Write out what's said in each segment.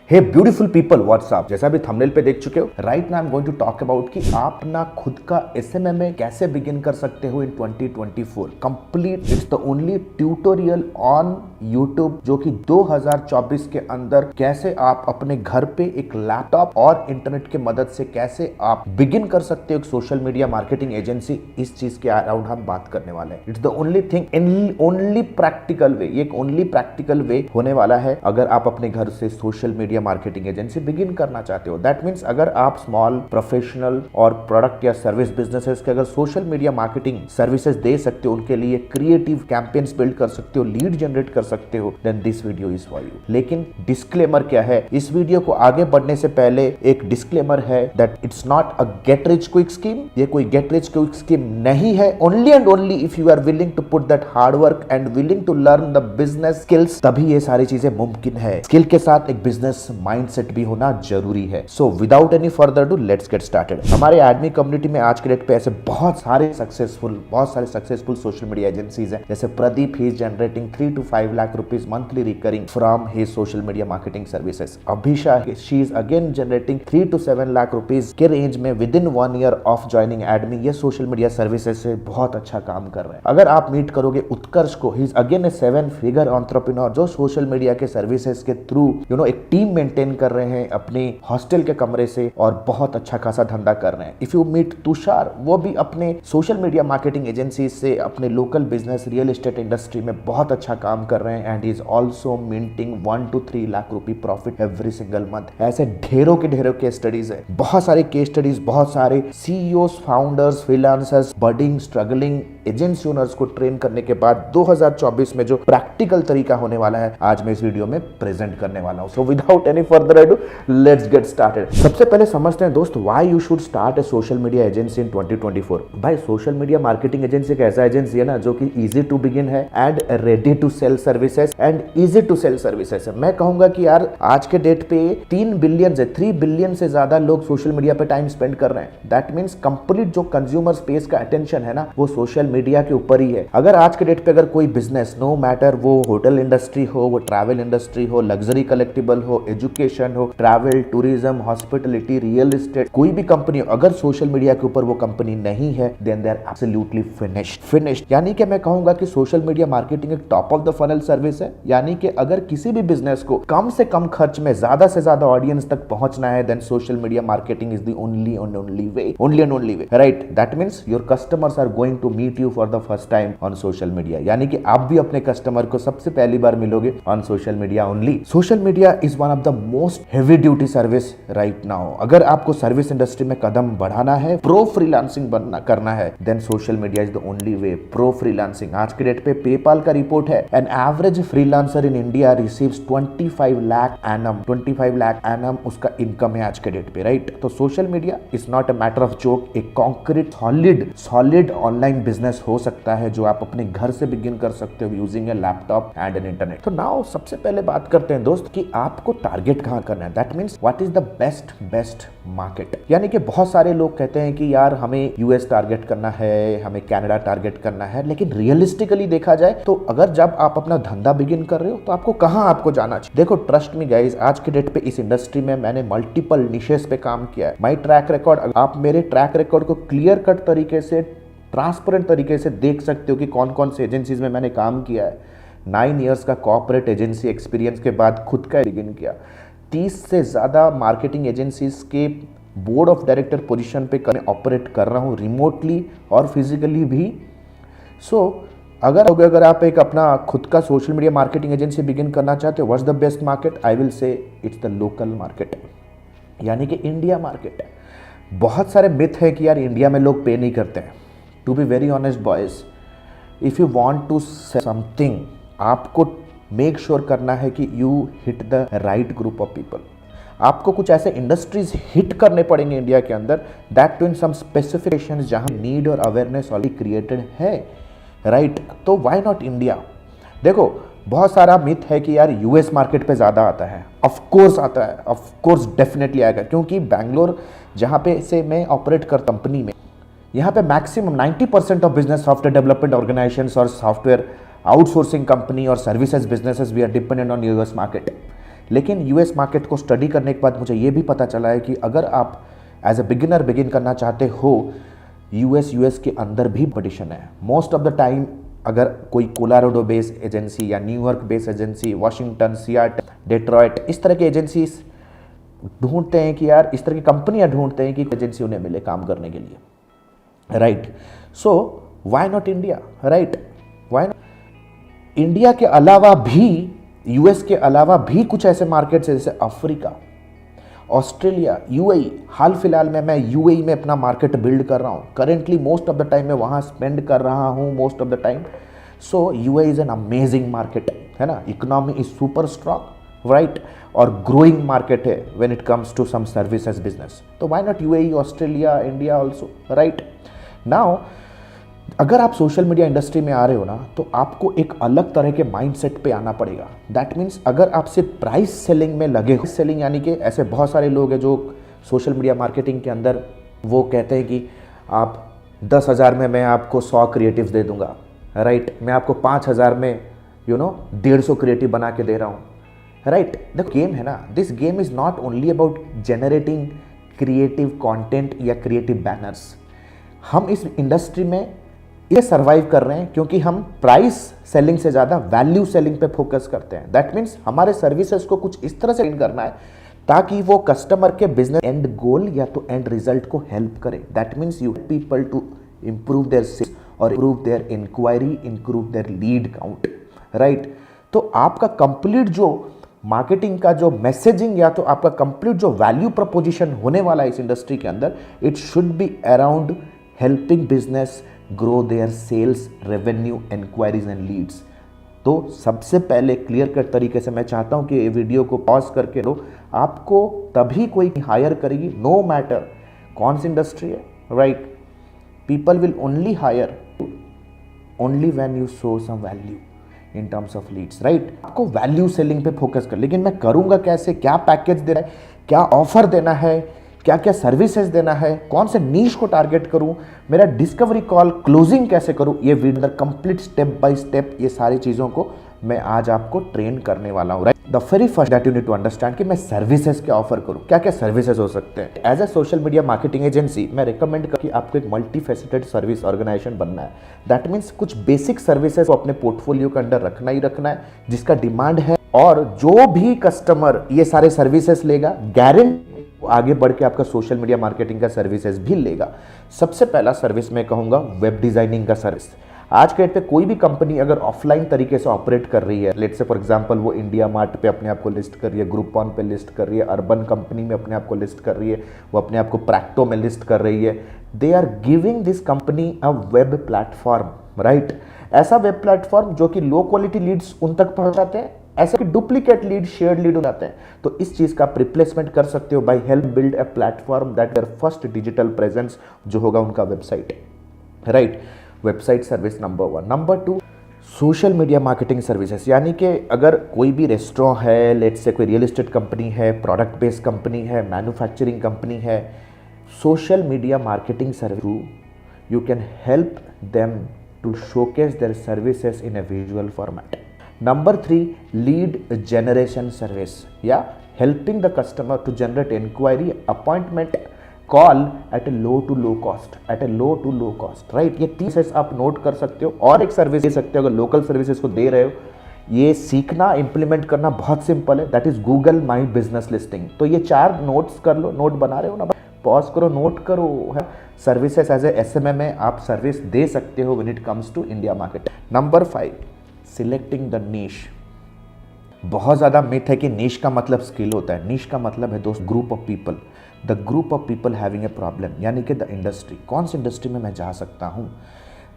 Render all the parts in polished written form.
हे beautiful people, WhatsApp. जैसा भी thumbnail पे देख चुके हो, right now I am going to talk about कि आप ना खुद का एसएमएम कैसे बिगिन कर सकते हो इन 2024। Complete, it's the only tutorial on YouTube जो कि 2024 के अंदर कैसे आप अपने घर पे एक लैपटॉप और इंटरनेट की मदद से कैसे आप बिगिन कर सकते हो एक सोशल मीडिया मार्केटिंग एजेंसी। इस चीज के अराउंड हम बात करने वाले हैं। It's the only thing, only practical way, ये एक ओनली प्रैक्टिकल वे होने वाला है अगर आप अपने घर से social media marketing agency begin करना चाहते हो। दैट मींस अगर आप स्मॉल प्रोफेशनल और प्रोडक्ट या सर्विस बिजनेसेस के अगर सोशल मीडिया मार्केटिंग सर्विसेज दे सकते हो, उनके लिए क्रिएटिव कैंपेन्स बिल्ड कर सकते हो, लीड जनरेट कर सकते हो, then this video is for you. लेकिन डिस्क्लेमर क्या है, इस वीडियो को आगे बढ़ने से पहले एक डिस्क्लेमर है that it's not a get rich quick scheme. ये कोई गेट रिच क्विक स्कीम नहीं है। Only and only if you are willing to put that hard work and willing to learn the business skills, तभी ये सारी चीजें मुमकिन है। स्किल के साथ एक बिजनेस माइंडसेट भी होना जरूरी है। सो without any further do, let's get started. हमारे एडमी कम्युनिटी में आज के डेट पे ऐसे बहुत सारे सक्सेसफुल सोशल मीडिया एजेंसीज हैं। जैसे Pradeep, he is generating 3 to 5 lakh rupees monthly recurring from his social media marketing services. Abhisha, she is again generating 3 to 7 lakh rupees के रेंज में within 1 year of joining एडमी। ये सोशल मीडिया सर्विसेज से बहुत अच्छा काम कर रहे हैं। अगर आप मीट करोगे उत्कर्ष को, he is again A 7-figure entrepreneur जो सोशल मीडिया के सर्विसेज के थ्रू एक टीम मेंटेन कर रहे हैं अपने हॉस्टल के कमरे से और बहुत अच्छा खासा धंधा कर रहे हैं। इफ यू मीट तुषार, वो भी अपने सोशल मीडिया मार्केटिंग एजेंसी से अपने local business real estate industry में बहुत अच्छा काम कर रहे हैं and is also minting 1 to 3 lakh रुपए प्रॉफिट एवरी सिंगल मंथ। ऐसे ढेरों के केस स्टडीज है, बहुत सारे केस स्टडीज, बहुत सारे CEOs, founders, freelancers, budding, struggling agency owners को ट्रेन करने के बाद 2024 में जो प्रैक्टिकल तरीका होने वाला है, आज मैं इस वीडियो में प्रेजेंट करने वाला हूं। So without any further ado, let's get started. सबसे पहले समझते हैं दोस्त, why you should start a social media agency in 2024। भाई, सोशल मीडिया मार्केटिंग एजेंसी एक ऐसा एजेंसी है ना जो कि इजी टू बिगिन है and ready to sell services and easy to sell services है। मैं कहूंगा कि यार आज के डेट पे 3 बिलियन से ज्यादा लोग सोशल मीडिया पे टाइम स्पेंड कर रहे हैं। दैट मींस कंप्लीट जो कंज्यूमर स्पेस का अटेंशन है ना, वो सोशल मीडिया के ऊपर ही है। अगर आज के डेट पे अगर कोई बिजनेस, नो मैटर वो होटल इंडस्ट्री हो, वो ट्रैवल इंडस्ट्री हो, लग्जरी कलेक्टिबल हो, एजुकेशन हो, travel, tourism, hospitality, real estate, कोई भी कंपनी हो, अगर सोशल मीडिया के ऊपर वो कंपनी नहीं है, then they are absolutely finished. यानी कि मैं कहूंगा कि सोशल मीडिया मार्केटिंग एक top of the funnel service है। यानी कि अगर किसी भी बिजनेस को कम से कम खर्च में ज्यादा से ज्यादा ऑडियंस तक पहुंचना है, then social media marketing is the only way, right? That means your customers are going to meet you for the first time on social media. यानी कि आप भी अपने कस्टमर को सबसे पहली बार मिलोगे on social media only. Social media is one of the most heavy duty service right now. अगर आपको सर्विस इंडस्ट्री में कदम बढ़ाना है, प्रो फ्रीलांसिंग करना है, then social media is the only way. Pro freelancing, आज के डेट पे पेपाल का रिपोर्ट है, an average freelancer in India receives 25 lakh annum उसका इनकम है आज के डेट पे, राइट? तो social media is not a matter of joke, एक कॉन्क्रीट सॉलिड ऑनलाइन बिजनेस हो सकता है जो आप अपने घर से बिगिन कर सकते हो using A laptop and an internet. तो नाउ सबसे पहले बात करते हैं दोस्त कि आपको टारगेट कहां करना है। That means what is the best market. यानी कि बहुत सारे लोग कहते हैं कि यार हमें यूएस टारगेट करना है, हमें कनाडा टारगेट करना है, लेकिन रियलिस्टिकली देखा जाए तो अगर जब आप अपना धंधा बिगिन कर रहे हो तो आपको जाना चाहिए। देखो, ट्रस्ट मी गाइस, आज के डेट पे इस इंडस्ट्री में मैंने मल्टीपल निशेस पे काम किया है। माई ट्रैक रिकॉर्ड, आप मेरे ट्रैक रिकॉर्ड को क्लियर कट तरीके से, ट्रांसपेरेंट तरीके से देख सकते हो कि कौन कौन से एजेंसीज में मैंने काम किया है। 9 years का कॉर्पोरेट एजेंसी एक्सपीरियंस के बाद खुद का बिगिन किया। 30 से ज़्यादा मार्केटिंग एजेंसीज के बोर्ड ऑफ डायरेक्टर पोजीशन पे मैं ऑपरेट कर रहा हूँ, रिमोटली और फिजिकली भी। अगर आप एक अपना खुद का social media marketing agency begin करना चाहते हो, what's the best market? I will say it's the local market, यानी कि इंडिया मार्केट है। बहुत सारे मिथ है कि यार इंडिया में लोग पे नहीं करते हैं। To be very honest boys, if you want to say something, आपको मेक श्योर करना है कि you hit the right group of people. आपको कुछ ऐसे इंडस्ट्रीज हिट करने पड़ेंगे इंडिया के अंदर, that too in some specifications जहां नीड और अवेयरनेस ऑलरेडी क्रिएटेड है, राइट? तो व्हाई नॉट इंडिया? देखो, बहुत सारा मिथ है कि यार यूएस मार्केट पे ज़्यादा आता है। ऑफ कोर्स आता है, ऑफ कोर्स डेफिनेटली आएगा, क्योंकि बैंगलोर जहाँ पे से मैं ऑपरेट कर कंपनी में, यहाँ पे maximum 90% of business software development organisations और सॉफ्टवेयर आउटसोर्सिंग कंपनी और services businesses we are dependent on US market. लेकिन यूएस मार्केट को स्टडी करने के बाद मुझे ये भी पता चला है कि अगर आप एज ए बिगिनर बिगिन करना चाहते हो, यूएस के अंदर भी कंपटीशन है। मोस्ट ऑफ द टाइम अगर कोई कोलोराडो बेस एजेंसी या New York base agency, Washington, Seattle, Detroit, इस तरह की एजेंसीज ढूंढते हैं कि यार, इस तरह की कंपनियां ढूंढते हैं कि एजेंसी उन्हें मिले काम करने के लिए, right. So why not India, right, why not India के अलावा भी, यूएस के अलावा भी कुछ ऐसे मार्केट्स हैं जैसे अफ्रीका, ऑस्ट्रेलिया, यूएई। हाल फिलहाल में मैं यूएई में अपना मार्केट बिल्ड कर रहा हूँ currently, most of the time मैं वहाँ स्पेंड कर रहा हूँ most of the time. So UAE is an amazing market, है ना, economy is super strong, right, और ग्रोइंग मार्केट है when it comes to some services business. तो why not UAE, Australia, India also, right. Now अगर आप social media industry में आ रहे हो ना, तो आपको एक अलग तरह के माइंडसेट पे आना पड़ेगा। दैट मीन्स अगर आप सिर्फ प्राइस सेलिंग में लगे हो, सेलिंग यानी कि ऐसे बहुत सारे लोग हैं जो सोशल मीडिया मार्केटिंग के अंदर वो कहते हैं कि आप 10,000 में मैं आपको 100 क्रिएटिव्स दे दूंगा, राइट, मैं आपको 5,000 में 150 क्रिएटिव बना के दे रहा हूँ, राइट। द गेम है ना, this game is not only about generating creative content या क्रिएटिव बैनर्स। हम इस इंडस्ट्री में ये सर्वाइव कर रहे हैं क्योंकि हम प्राइस सेलिंग से ज़्यादा वैल्यू सेलिंग पे फोकस करते हैं। दैट मीन्स हमारे सर्विसेज को कुछ इस तरह से करना है ताकि वो कस्टमर के बिजनेस एंड गोल या तो एंड रिजल्ट को हेल्प करे। That means you people to improve their sales और improve their inquiry, improve their lead count, right. तो आपका कंप्लीट जो मार्केटिंग का जो मैसेजिंग या तो आपका कंप्लीट जो वैल्यू प्रपोजिशन होने वाला है इस इंडस्ट्री के अंदर, it should be around helping business grow their sales, revenue, inquiries and leads. तो सबसे पहले क्लियर कट तरीके से मैं चाहता हूं कि ये वीडियो को पॉज करके लो, आपको तभी कोई हायर करेगी, नो मैटर कौन सी इंडस्ट्री है, right. People will only hire only when you show some value in terms of leads, right. आपको वैल्यू सेलिंग पे फोकस कर, लेकिन मैं करूंगा कैसे, क्या पैकेज देना है, क्या ऑफर देना है, क्या क्या सर्विसेज देना है, कौन से नीश को टारगेट करूं, मेरा डिस्कवरी कॉल क्लोजिंग कैसे करूं, ये video complete step by step ये सारी चीज़ों को मैं आज आपको ट्रेन करने वाला हूं, right. The very first that you need to understand कि मैं सर्विसेज क्या ऑफर करूं, क्या क्या सर्विसेज हो सकते हैं। As a social media marketing agency मैं रिकमेंड कर कि आपको एक मल्टी फेसेटेड सर्विस ऑर्गेनाइजेशन बनना है। दैट मीन्स कुछ बेसिक सर्विसेज को अपने पोर्टफोलियो के अंदर रखना ही रखना है जिसका डिमांड है, और जो भी कस्टमर ये सारे सर्विसेज लेगा गारंटी आगे बढ़ के आपका सोशल मीडिया मार्केटिंग का सर्विसेज भी लेगा। सबसे पहला सर्विस मैं कहूंगा वेब डिजाइनिंग का सर्विस। आज के डेट पे कोई भी कंपनी अगर ऑफलाइन तरीके से ऑपरेट कर रही है, लेट्स से फॉर एग्जांपल वो इंडिया मार्ट पे अपने आप को लिस्ट कर रही है, ग्रुपॉन पे लिस्ट कर रही है, अर्बन कंपनी में अपने आप को लिस्ट कर रही है, वो अपने आप को प्रैक्टो में लिस्ट कर रही है, they are giving this company a web platform, right. ऐसा वेब प्लेटफॉर्म जो कि लो क्वालिटी लीड्स उन तक पहुंचाते हैं, ऐसे कि डुप्लीकेट लीड, शेयर्ड लीड हो जाते हैं। तो इस चीज का आप रिप्लेसमेंट कर सकते हो by help build a platform that their first digital presence जो होगा उनका website, right. Website service number 1। Number 2 social media marketing services, यानी कि अगर कोई भी रेस्टोरेंट है, लेट्स से कोई रियल एस्टेट कंपनी है, प्रोडक्ट बेस्ड कंपनी है, मैन्युफैक्चरिंग कंपनी है, social media marketing service you can help them to showcase their services in a visual format. Number 3 lead generation service, या helping the customer to generate inquiry, appointment, call at a low to low cost, right। ये 3 service आप note कर सकते हो। और एक service दे सकते हो अगर लोकल सर्विसेज को दे रहे हो, ये सीखना इंप्लीमेंट करना बहुत सिंपल है, that is Google my business listing. तो ये 4 नोट्स कर लो, नोट बना रहे हो ना, पॉज करो, नोट करो, है सर्विसेज एज ए SMM में आप सर्विस दे सकते हो when it comes to India market. Number 5 selecting the niche. बहुत ज़्यादा मिथ है कि नीश का मतलब स्किल होता है। नीश का मतलब है दोस्त group of people, the group of people having a problem, यानी कि द इंडस्ट्री, कौन सी इंडस्ट्री में मैं जा सकता हूँ।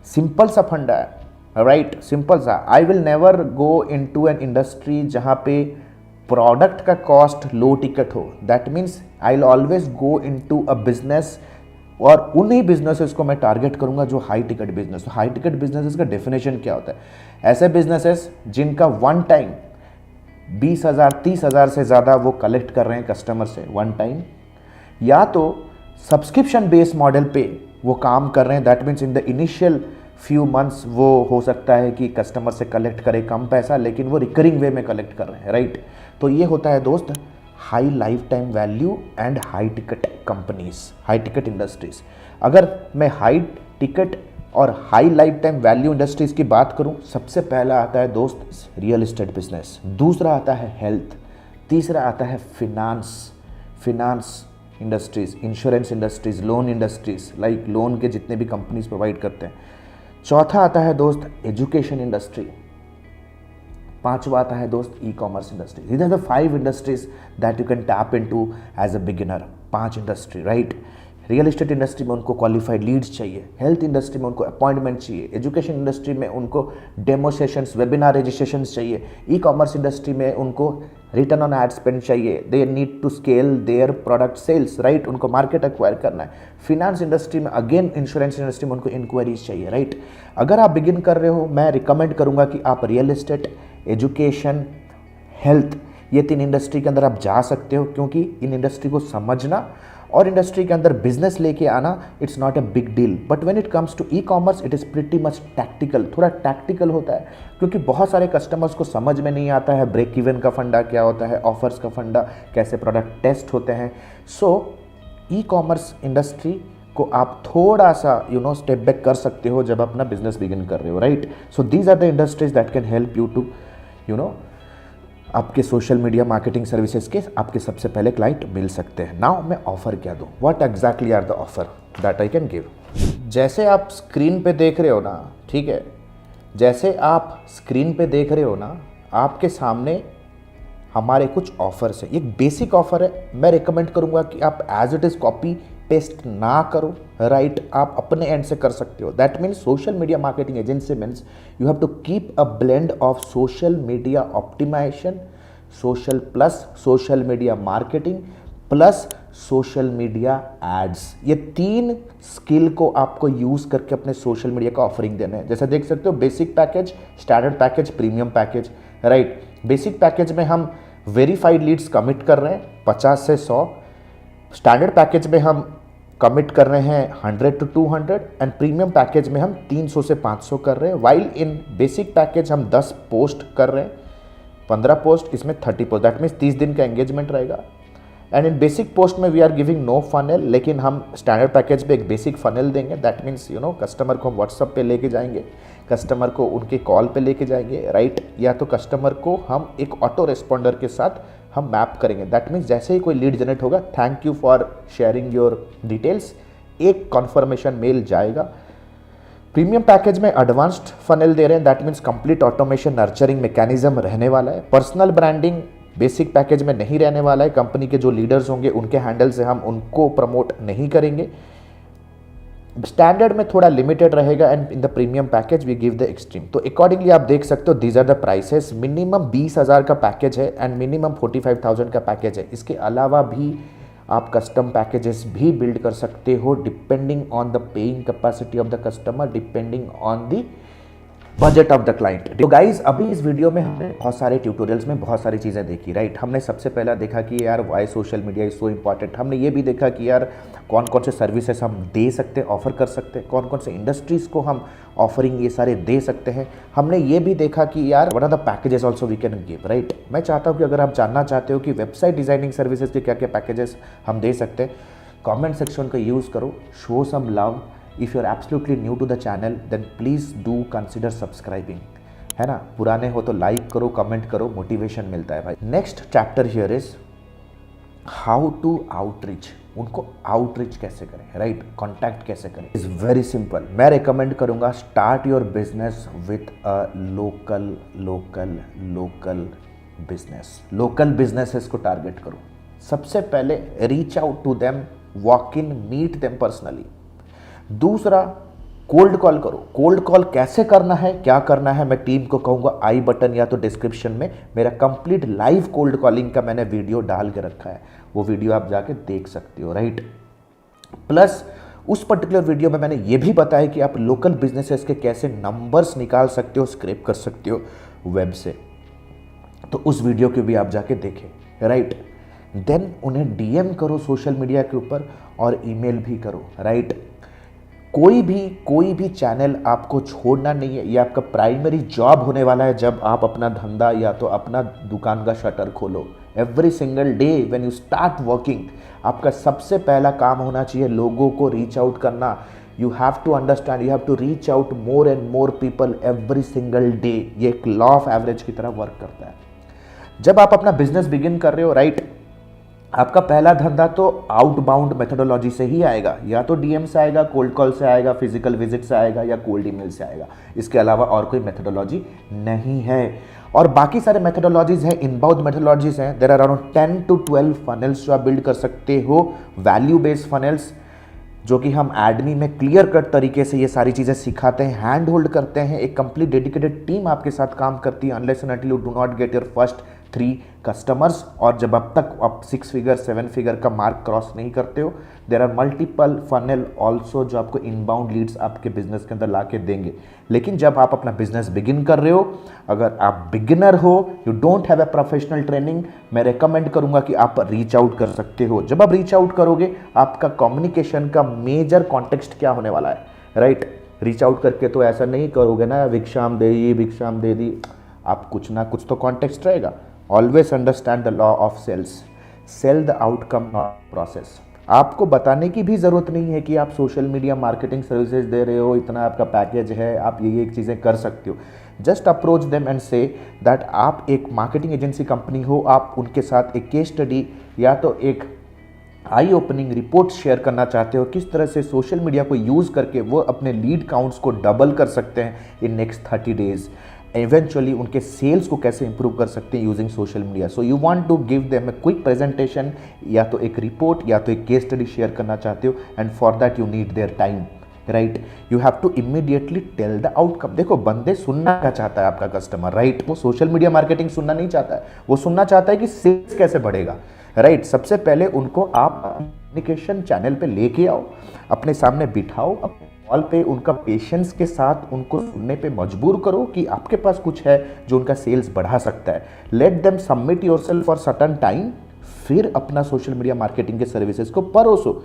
सिंपल सा फंडा है, राइट, सिंपल सा। I will never go in to an industry जहाँ पे प्रोडक्ट का कॉस्ट लो टिकट हो। That means I will always go in to a business, और उन्हीं बिजनेसेस को मैं टारगेट करूंगा जो हाई टिकट बिजनेस। तो हाई टिकट बिजनेसेस का डेफिनेशन क्या होता है, ऐसे बिजनेसेस जिनका वन टाइम 20,000 30,000 से ज़्यादा वो कलेक्ट कर रहे हैं कस्टमर से वन टाइम, या तो सब्सक्रिप्शन बेस्ड मॉडल पे वो काम कर रहे हैं। That means in the initial few months वो हो सकता है कि कस्टमर से कलेक्ट करे कम पैसा, लेकिन वो रिकरिंग वे में कलेक्ट कर रहे हैं, राइट। तो ये होता है दोस्त high life time value and high ticket companies, high ticket industries. अगर मैं हाई टिकट और high life time value industries की बात करूं, सबसे पहला आता है दोस्त रियल एस्टेट बिजनेस, दूसरा आता है हेल्थ, तीसरा आता है finance industries, insurance industries, loan industries, like loan के जितने भी कंपनीज प्रोवाइड करते हैं, चौथा आता है दोस्त एजुकेशन इंडस्ट्री, पांचवा आता है दोस्त e commerce industry. These are the 5 industries that you can tap into as a beginner. 5 industry, right. Real estate industry में उनको क्वालिफाइड लीड्स चाहिए, हेल्थ इंडस्ट्री में उनको अपॉइंटमेंट चाहिए, एजुकेशन इंडस्ट्री में उनको डेमो सेशंस, वेबिनार रजिस्ट्रेशंस चाहिए, ई commerce industry में उनको रिटर्न ऑन एड स्पेंड चाहिए, they need to scale their product sales, right, उनको मार्केट एक्वायर करना है। फिनांस इंडस्ट्री में अगेन, इंश्योरेंस इंडस्ट्री में उनको इंक्वायरीज चाहिए, राइट। अगर आप बिगिन कर रहे हो, मैं रिकमेंड करूंगा कि आप रियल एस्टेट, एजुकेशन, हेल्थ, ये 3 इंडस्ट्री के अंदर आप जा सकते हो, क्योंकि इन इंडस्ट्री को समझना और इंडस्ट्री के अंदर बिजनेस लेके आना, it's not a big deal. But when it comes to e commerce, it is pretty much tactical, थोड़ा टैक्टिकल होता है, क्योंकि बहुत सारे कस्टमर्स को समझ में नहीं आता है ब्रेक इवन का फंडा क्या होता है, ऑफर्स का फंडा, कैसे प्रोडक्ट टेस्ट होते हैं। सो ई कॉमर्स इंडस्ट्री को आप थोड़ा सा स्टेप बैक कर सकते हो जब अपना बिजनेस बिगिन कर रहे हो, right. So these are the industries that can help you to आपके सोशल मीडिया मार्केटिंग सर्विसेज के आपके सबसे पहले क्लाइंट मिल सकते हैं। नाउ मैं ऑफर क्या दूं, what exactly are the offer that I can give. जैसे आप स्क्रीन पे देख रहे हो ना, ठीक है, जैसे आप स्क्रीन पे देख रहे हो ना, आपके सामने हमारे कुछ ऑफर्स है। ये बेसिक ऑफर है, मैं रिकमेंड करूंगा कि आप as it is copy paste ना करो, राइट, आप अपने एंड से कर सकते हो। That means social media marketing agency means you have to keep a blend of social media optimisation, social plus social media marketing plus social media ads. ये 3 skill को आपको यूज करके अपने सोशल मीडिया का ऑफरिंग देना है। जैसे देख सकते हो, basic package, standard package, premium package, right. Basic package में हम वेरीफाइड लीड्स कमिट कर रहे हैं 50 से 100, स्टैंडर्ड पैकेज में हम कमिट कर रहे हैं 100 to 200 एंड प्रीमियम पैकेज में हम 300 से 500 कर रहे हैं। वाइल इन बेसिक पैकेज हम 10 पोस्ट कर रहे हैं, 15 पोस्ट, इसमें 30 पोस्ट, दैट मीन्स 30 दिन का एंगेजमेंट रहेगा। एंड इन बेसिक पोस्ट में we are giving no funnel, लेकिन हम स्टैंडर्ड पैकेज पे एक बेसिक फनल देंगे। दैट मीन्स कस्टमर को हम व्हाट्सअप पे लेके जाएंगे, कस्टमर को उनके कॉल पे लेके जाएंगे, राइट, या तो कस्टमर को हम एक ऑटो रेस्पॉन्डर के साथ हम मैप करेंगे। दैट मीन्स जैसे ही कोई लीड जनरेट होगा, thank you for sharing your details, एक कॉन्फर्मेशन मेल जाएगा। प्रीमियम पैकेज में एडवांस्ड फनल दे रहे हैं, that means complete automation nurturing mechanism रहने वाला है। पर्सनल ब्रांडिंग बेसिक पैकेज में नहीं रहने वाला है, कंपनी के जो लीडर्स होंगे उनके हैंडल से हम उनको प्रमोट नहीं करेंगे। स्टैंडर्ड में थोड़ा लिमिटेड रहेगा and in the premium package we give the extreme. तो अकॉर्डिंगली आप देख सकते हो, these are the prices. Minimum 20,000 का पैकेज है एंड मिनिमम 45,000 का पैकेज है। इसके अलावा भी आप कस्टम पैकेजेस भी बिल्ड कर सकते हो, depending on the paying capacity of the customer, depending on the budget of the client. तो गाइज, अभी इस वीडियो में हमने बहुत सारे ट्यूटोरियल्स में बहुत सारी चीज़ें देखी, राइट। हमने सबसे पहला देखा कि यार why social media is so important. हमने ये भी देखा कि यार कौन कौन से सर्विसेज हम दे सकते हैं, ऑफर कर सकते हैं, कौन कौन से इंडस्ट्रीज़ को हम ऑफरिंग ये सारे दे सकते हैं। हमने ये भी देखा कि यार what are the packages also we can give, right. मैं चाहता हूँ कि अगर आप जानना चाहते हो कि वेबसाइट डिजाइनिंग सर्विसेज के क्या क्या पैकेजेस हम दे सकते हैं, कॉमेंट सेक्शन का यूज़ करो, show some love. If you are absolutely new to the channel, then please do consider subscribing, है ना। पुराने हो तो लाइक करो, कमेंट करो, मोटिवेशन मिलता है भाई। Next chapter here is how to outreach. उनको आउटरीच कैसे करें, राइट, कॉन्टैक्ट कैसे करें, इज वेरी सिंपल। मैं रिकमेंड करूंगा, start your business with a local business. Local businesses को टारगेट करो। सबसे पहले reach out to them, walk in, meet them personally. दूसरा, कोल्ड कॉल करो। कोल्ड कॉल कैसे करना है, क्या करना है, मैं टीम को कहूंगा आई बटन या तो डिस्क्रिप्शन में मेरा कंप्लीट लाइव कोल्ड कॉलिंग का मैंने वीडियो डाल के रखा है, वो वीडियो आप जाके देख सकते हो, राइट। प्लस उस पर्टिकुलर वीडियो में मैंने ये भी बताया कि आप लोकल बिजनेसेस के कैसे नंबर्स निकाल सकते हो, स्क्रैप कर सकते हो वेब से। तो उस वीडियो को भी आप जाके देखें, राइट। देन उन्हें डीएम करो सोशल मीडिया के ऊपर और ईमेल भी करो, राइट। कोई भी चैनल आपको छोड़ना नहीं है। ये आपका प्राइमरी जॉब होने वाला है जब आप अपना धंधा या तो अपना दुकान का शटर खोलो। Every single day when you start working, आपका सबसे पहला काम होना चाहिए लोगों को रीच आउट करना। You have to understand, you have to reach out more and more people every single day. ये एक लॉ ऑफ एवरेज की तरह वर्क करता है। जब आप अपना बिजनेस बिगिन कर रहे हो, राइट, आपका पहला धंधा तो आउटबाउंड मेथोडोलॉजी से ही आएगा, या तो डीएम से आएगा, कोल्ड कॉल से आएगा, फिजिकल विजिट से आएगा, या कोल्ड ईमेल से आएगा। इसके अलावा और कोई मेथोडोलॉजी नहीं है। और बाकी सारे मेथोडोलॉजीज हैं, इनबाउंड मेथोडोलॉजीज हैं। There are around 10 to 12 funnels जो आप बिल्ड कर सकते हो, वैल्यू बेस्ड फनल्स, जो कि हम एडमी में क्लियर कट तरीके से ये सारी चीज़ें सिखाते हैं, हैंड होल्ड करते हैं। एक कंप्लीट डेडिकेटेड टीम आपके साथ काम करती है unless and until you do not get your first 3 customers. और जब अब तक आप 6 फिगर 7 फिगर का मार्क क्रॉस नहीं करते हो, there are multiple funnel also जो आपको इनबाउंड लीड्स आपके बिजनेस के अंदर ला के देंगे। लेकिन जब आप अपना बिजनेस बिगिन कर रहे हो, अगर आप बिगिनर हो, you don't have a professional training, मैं रेकमेंड करूंगा कि आप रीच आउट कर सकते हो। जब आप रीच आउट करोगे, आपका कम्युनिकेशन का मेजर कॉन्टेक्स्ट क्या होने वाला है, राइट? रीच आउट करके तो ऐसा नहीं करोगे ना, भिक्षाम दे दी, आप कुछ ना कुछ तो कॉन्टेक्स्ट रहेगा। Always understand the law of sales, sell the outcome not process. आपको बताने की भी ज़रूरत नहीं है कि आप सोशल मीडिया मार्केटिंग सर्विसेज दे रहे हो, इतना आपका पैकेज है, आप ये चीज़ें कर सकते हो। Just approach them and say that आप एक मार्केटिंग एजेंसी कंपनी हो, आप उनके साथ एक केस स्टडी या तो एक आई ओपनिंग रिपोर्ट शेयर करना चाहते हो, किस तरह से सोशल मीडिया को यूज़ करके वो अपने लीड काउंट्स को डबल कर सकते हैं इन नेक्स्ट 30 डेज। इवेंचुअली उनके सेल्स को कैसे इंप्रूव कर सकते हैं using social media. So you want to give them a quick presentation, या तो एक रिपोर्ट या तो एक केस स्टडी शेयर करना चाहते हो, and for that you need their time, right? You have to immediately tell the outcome. देखो, बंदे सुनना क्या चाहता है आपका कस्टमर, राइट? वो सोशल मीडिया मार्केटिंग सुनना नहीं चाहता है, वो सुनना चाहता है कि सेल्स कैसे बढ़ेगा, राइट? सबसे पहले उनको आप कम्युनिकेशन चैनल पे लेके आओ, अपने सामने बिठाओ, कॉल पे उनका पेशेंस के साथ उनको सुनने पे मजबूर करो कि आपके पास कुछ है जो उनका सेल्स बढ़ा सकता है। Let them submit yourself for certain time, फिर अपना सोशल मीडिया मार्केटिंग के सर्विसेज को परोसो,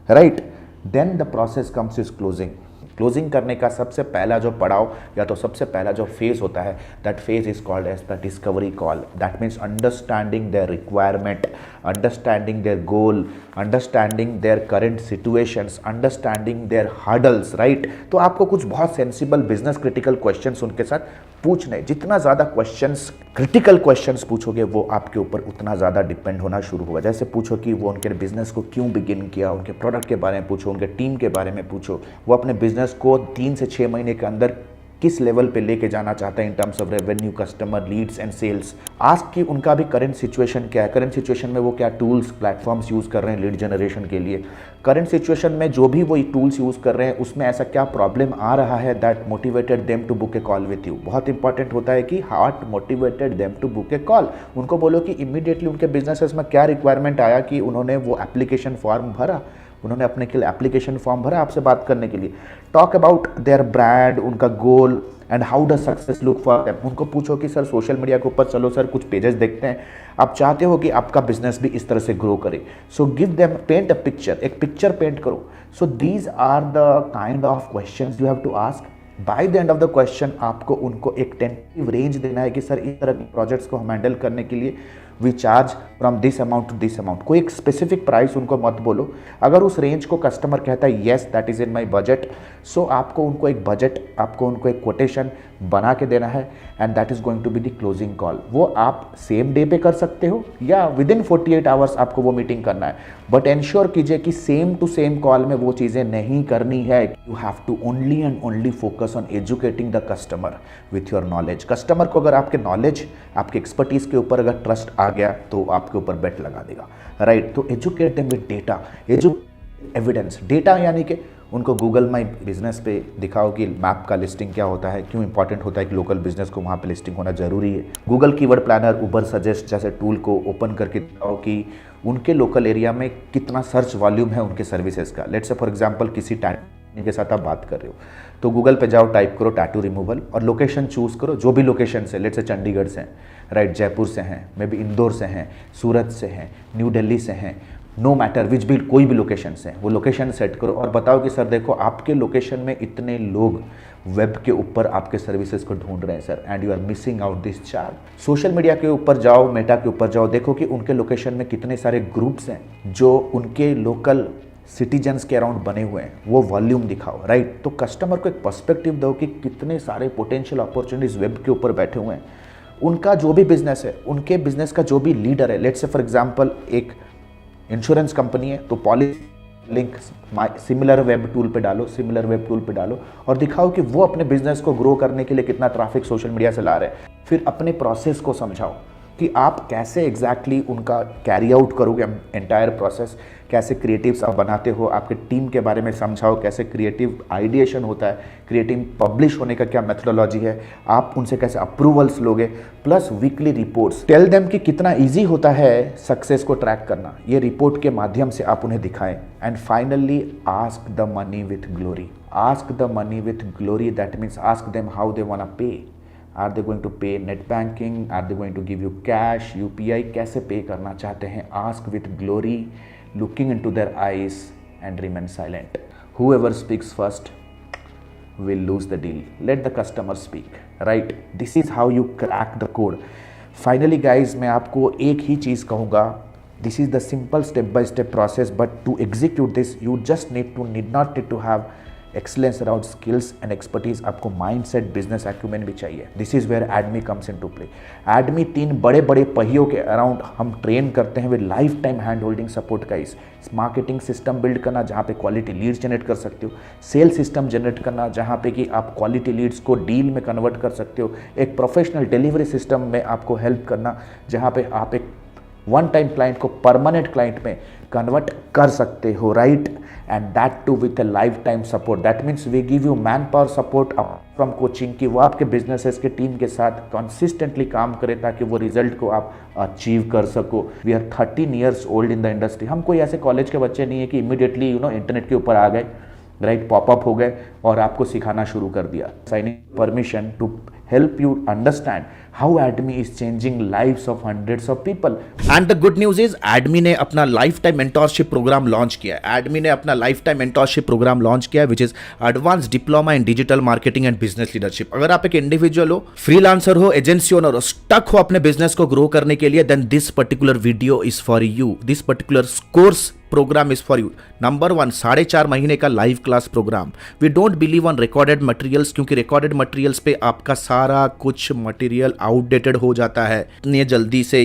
right? Then the process comes is closing. Closing करने का सबसे पहला जो पड़ाव या तो सबसे पहला जो फेज होता है, that phase is called as the discovery call. That means understanding their requirement, understanding their goal, understanding their current situations, understanding their hurdles, right? तो आपको कुछ बहुत सेंसिबल बिजनेस क्रिटिकल क्वेश्चंस उनके साथ पूछने। जितना ज़्यादा क्वेश्चंस, क्रिटिकल क्वेश्चंस पूछोगे, वो आपके ऊपर उतना ज़्यादा डिपेंड होना शुरू होगा। जैसे पूछो कि वो उनके बिजनेस को क्यों बिगिन किया, उनके प्रोडक्ट के बारे में पूछो, उनके टीम के बारे में पूछो, वो अपने बिजनेस को 3 से 6 महीने के अंदर किस लेवल पे लेके जाना चाहता है in terms of revenue, customer, leads and sales. Ask कि उनका भी करंट सिचुएशन क्या है, करंट सिचुएशन में वो क्या टूल्स, प्लेटफॉर्म्स यूज़ कर रहे हैं लीड जनरेशन के लिए। करंट सिचुएशन में जो भी वो टूल्स यूज़ कर रहे हैं, उसमें ऐसा क्या प्रॉब्लम आ रहा है that motivated them to book a call with you. बहुत इंपॉर्टेंट होता है कि heart motivated them to book a call. उनको बोलो कि इमीडिएटली उनके बिजनेसेस में क्या रिक्वायरमेंट आया कि उन्होंने वो एप्लीकेशन फॉर्म भरा, उन्होंने अपने के लिए एप्लीकेशन फॉर्म भरा आपसे बात करने के लिए। टॉक अबाउट देयर ब्रांड, उनका goal and how does success look for them. उनको पूछो कि सर सोशल मीडिया के ऊपर चलो सर कुछ पेजेस देखते हैं, आप चाहते हो कि आपका बिजनेस भी इस तरह से ग्रो करे। So give them, paint a picture, एक पिक्चर पेंट करो। So these are the kind of questions you have to ask. By the end of the question आपको उनको एक टेंटेटिव रेंज देना है कि सर इस तरह के प्रोजेक्ट्स को हम हैंडल करने के लिए we charge from this amount to this amount. कोई एक स्पेसिफिक प्राइस उनको मत बोलो। अगर उस रेंज को कस्टमर कहता है yes that is in my budget, so आपको उनको एक बजट, आपको उनको एक कोटेशन बना के देना है, and that is going to be the closing call. वो आप सेम डे पे कर सकते हो या विद इन 48 आवर्स आपको वो मीटिंग करना है, बट एंश्योर कीजिए कि सेम टू सेम कॉल में वो चीज़ें नहीं करनी है। You have to only and only focus on educating the customer with your knowledge. Customer को अगर आपके नॉलेज, आपके एक्सपर्टीज़ के ऊपर अगर ट्रस्ट आ गया तो आपके ऊपर बेट लगा देगा, राइट? तो educate them with data, evidence. Data यानी कि उनको गूगल माई बिजनेस पे दिखाओ कि मैप का लिस्टिंग क्या होता है, क्यों इंपॉर्टेंट होता है कि लोकल बिजनेस को वहाँ पे लिस्टिंग होना जरूरी है। गूगल कीवर्ड प्लानर, उबर सजेस्ट जैसे टूल को ओपन करके दिखाओ कि उनके लोकल एरिया में कितना सर्च वॉल्यूम है उनके सर्विसेज का। लेट्स से फॉर एग्जांपल किसी टैटू के साथ आप बात कर रहे हो, तो गूगल पे जाओ, टाइप करो टैटू रिमूवल और लोकेशन चूज़ करो, जो भी लोकेशन से, लेट्स से चंडीगढ़ से हैं, राइट, जयपुर से हैं, मे बी इंदौर से हैं, सूरत से हैं, न्यू दिल्ली से हैं, नो मैटर विच भी, कोई भी लोकेशन से, वो लोकेशन सेट करो और बताओ कि सर देखो आपके लोकेशन में इतने लोग वेब के ऊपर आपके सर्विसेज को ढूंढ रहे हैं sir, and you are missing out this chart. Social media के ऊपर जाओ, मेटा के ऊपर जाओ, देखो कि उनके लोकेशन में कितने सारे ग्रुप्स हैं जो उनके लोकल सिटीजन्स के अराउंड बने हुए हैं, वो वॉल्यूम दिखाओ, राइट। तो कस्टमर को एक पर्सपेक्टिव दो कि कितने सारे पोटेंशियल अपॉर्चुनिटीज वेब के ऊपर बैठे हुए हैं। उनका जो भी बिजनेस है, उनके बिजनेस का जो भी लीडर है, लेट्स से फॉर एग्जांपल एक इंश्योरेंस कंपनी है, तो policy link similar web tool पे डालो, सिमिलर वेब टूल पे डालो और दिखाओ कि वो अपने बिजनेस को ग्रो करने के लिए कितना ट्रैफिक सोशल मीडिया से ला रहे हैं। फिर अपने प्रोसेस को समझाओ कि आप कैसे एग्जैक्टली उनका कैरी आउट करोगे एंटायर प्रोसेस, कैसे क्रिएटिव्स आप बनाते हो, आपके टीम के बारे में समझाओ, कैसे क्रिएटिव आइडिएशन होता है, क्रिएटिव पब्लिश होने का क्या मेथोडोलॉजी है, आप उनसे कैसे अप्रूवल्स लोगे, plus weekly reports. Tell them कि कितना इजी होता है सक्सेस को ट्रैक करना, ये रिपोर्ट के माध्यम से आप उन्हें दिखाएं। And finally ask the money with glory, ask the money with glory, that means ask them how they want pay. Are they going to pay net banking, are they going to give you cash, UPI, कैसे pay करना चाहते हैं। Ask with glory, looking into their eyes and remain silent. Whoever speaks first will lose the deal. Let the customer speak, right? This is how you crack the code. Finally guys, मैं आपको एक ही चीज़ कहूँगा, this is the simple step by step process, but to execute this you just need not to have excellence around skills and expertise, आपको mindset, business acumen भी चाहिए। This is where एडमी comes in to play. एडमी 3 बड़े बड़े पहियों के around हम ट्रेन करते हैं with life time hand holding support का। इस मार्केटिंग सिस्टम बिल्ड करना जहाँ पे क्वालिटी लीड्स जनरेट कर सकते हो, सेल सिस्टम जनरेट करना जहाँ पे कि आप क्वालिटी लीड्स को डील में कन्वर्ट कर सकते हो, एक प्रोफेशनल डिलीवरी सिस्टम में आपको हेल्प करना जहाँ पे आप एक वन टाइम क्लाइंट को परमानेंट क्लाइंट में कन्वर्ट कर सकते हो, right. And that too with a life time support, that means we give you man power support from coaching कि वो आपके बिजनेसेस के टीम के साथ कंसिस्टेंटली काम करे ताकि वो रिजल्ट को आप अचीव कर सको। We are 13 years old in the industry. हम कोई ऐसे कॉलेज के बच्चे नहीं है कि इमीडिएटली इंटरनेट के ऊपर आ गए, राइट, पॉपअप हो गए और आपको सिखाना शुरू कर दिया। Signing permission to help you understand how ADME is changing lives of hundreds of people. And the good news is ADME ने अपना lifetime mentorship program launch किया है। ADME ने अपना lifetime mentorship program launch किया है which is Advanced Diploma in Digital Marketing and Business Leadership। अगर आप एक इंडिविजुअल हो, फ्रीलांसर हो, एजेंसी ओनर हो, स्टक हो अपने बिजनेस को ग्रो करने के लिए, then this particular video is for you. This particular course program is for you. Number 1, 4.5 महीने का live class program. We don't believe on recorded materials, क्योंकि रिकॉर्डेड मटेरियल्स पे आपका सारा कुछ मटेरियल आउटडेटेड हो जाता है, इतनी जल्दी से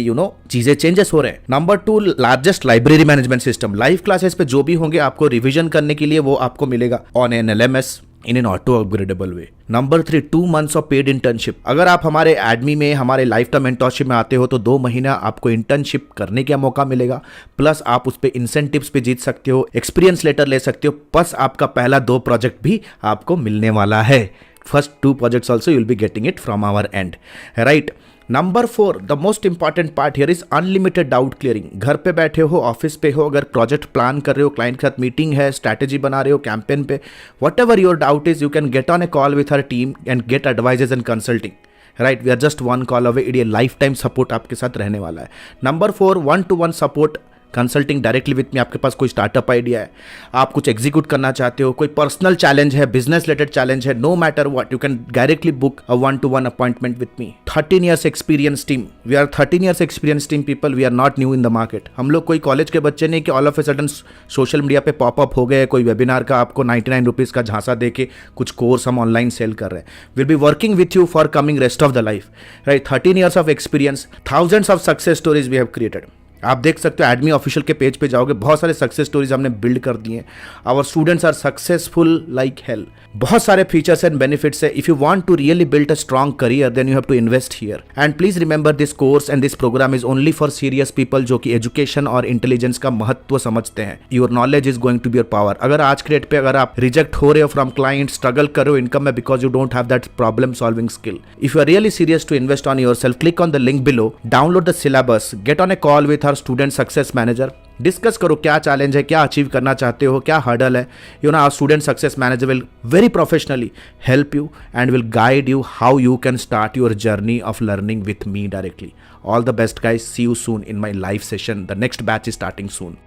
चीजें चेंजेस हो रहे हैं। Number 2, largest library management system. Live classes पे जो भी होंगे आपको रिविजन करने के लिए वो आपको मिलेगा on an LMS in an auto upgradable way. Number 3, 2 months of paid internship. अगर आप हमारे एडमी में, हमारे लाइफ टाइम मेंटरशिप में आते हो तो 2 महीना आपको इंटर्नशिप करने का मौका मिलेगा, प्लस आप उस पर इंसेंटिव्स पे जीत सकते हो, एक्सपीरियंस लेटर ले सकते हो, प्लस आपका पहला 2 प्रोजेक्ट भी आपको मिलने वाला है। First 2 projects also you will be getting it from our end, right? Number 4, the most important part here is unlimited doubt clearing. घर पे बैठे हो, ऑफिस पे हो, अगर प्रोजेक्ट प्लान कर रहे हो, क्लाइंट के साथ मीटिंग है, स्ट्रैटेजी बना रहे हो कैंपेन पे, whatever your doubt is, you can get on a call with her team and get advices and consulting, right. We are just 1 call away। ये लाइफ टाइम सपोर्ट आपके साथ रहने वाला है। Number 4, 1-to-1 support consulting directly with me. आपके पास कोई startup idea है, आप कुछ एग्जीक्यूट करना चाहते हो, कोई पर्सनल चैलेंज है, बिजनेस रिलेटेड चैलेंज है, no matter what, you can directly book a 1-to-1 appointment with me. 13 years experience team. We are 13 years experience team people. We are not new in the market. हम लोग कोई college के बच्चे नहीं कि all of a sudden social media पे pop up हो गए, कोई वेबिनार का आपको 99 रुपीज़ का झांसा दे के कुछ कोर्स हम ऑनलाइन सेल कर रहे हैं। Will be working with you for coming rest of the life, right. 13 years of experience, thousands of success stories we have created. आप देख सकते हो एडमी ऑफिशियल के पेज पे जाओगे, बहुत सारे सक्सेस स्टोरीज हमने बिल्ड कर दिए हैं। Our students are successful like hell. बहुत सारे फीचर्स एंड बेनिफिट्स है। If you want to really build a strong career then you have to invest here. And please remember this course and this program is only for serious people जो कि education और intelligence का महत्व समझते हैं। Your knowledge is going to be your power. अगर आज के डेट पे अगर आप रिजेक्ट हो रहे हो फ्रॉम क्लाइंट, स्ट्रगल कर रहे हो इनकम में because you don't have that problem solving skill, if you are really serious to invest on your self, click on the link below, download the syllabus, get on a call with our student success manager, discuss करो क्या challenge है, क्या achieve करना चाहते हो, क्या hurdle है। Our student success manager will very professionally help you and will guide you how you can start your journey of learning with me directly. All the best guys. See you soon in my live session. The next batch is starting soon.